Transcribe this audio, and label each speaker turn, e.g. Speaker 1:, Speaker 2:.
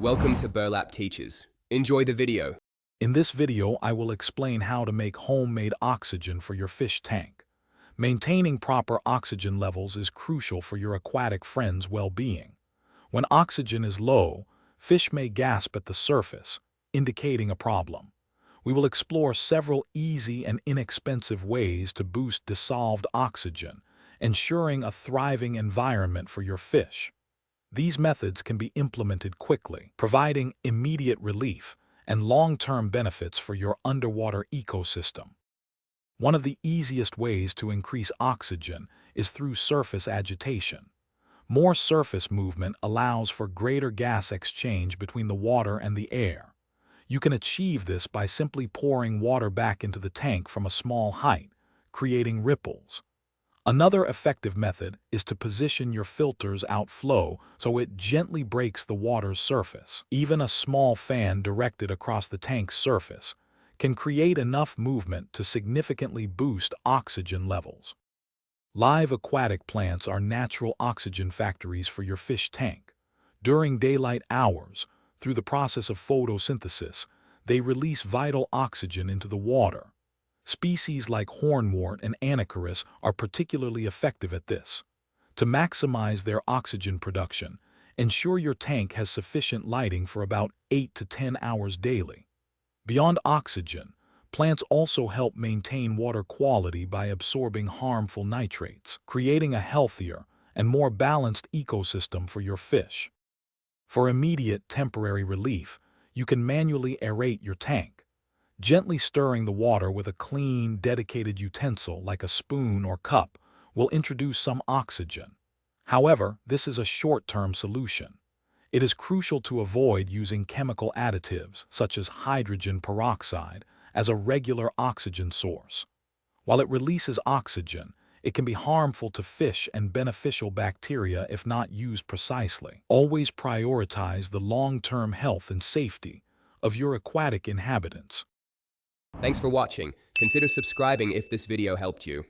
Speaker 1: Welcome to Burlap Teachers. Enjoy the video.
Speaker 2: In this video, I will explain how to make homemade oxygen for your fish tank. Maintaining proper oxygen levels is crucial for your aquatic friends' well-being. When oxygen is low, fish may gasp at the surface, indicating a problem. We will explore several easy and inexpensive ways to boost dissolved oxygen, ensuring a thriving environment for your fish. These methods can be implemented quickly, providing immediate relief and long-term benefits for your underwater ecosystem. One of the easiest ways to increase oxygen is through surface agitation. More surface movement allows for greater gas exchange between the water and the air. You can achieve this by simply pouring water back into the tank from a small height, creating ripples. Another effective method is to position your filter's outflow so it gently breaks the water's surface. Even a small fan directed across the tank's surface can create enough movement to significantly boost oxygen levels. Live aquatic plants are natural oxygen factories for your fish tank. During daylight hours, through the process of photosynthesis, they release vital oxygen into the water. Species like hornwort and aquarist are particularly effective at this. To maximize their oxygen production, ensure your tank has sufficient lighting for about 8 to 10 hours daily. Beyond oxygen, plants also help maintain water quality by absorbing harmful nitrates, creating a healthier and more balanced ecosystem for your fish. For immediate temporary relief, you can manually aerate your tank. Gently stirring the water with a clean, dedicated utensil like a spoon or cup will introduce some oxygen. However, this is a short-term solution. It is crucial to avoid using chemical additives, such as hydrogen peroxide, as a regular oxygen source. While it releases oxygen, it can be harmful to fish and beneficial bacteria if not used precisely. Always prioritize the long-term health and safety of your aquatic inhabitants.
Speaker 1: Thanks for watching. Consider subscribing if this video helped you.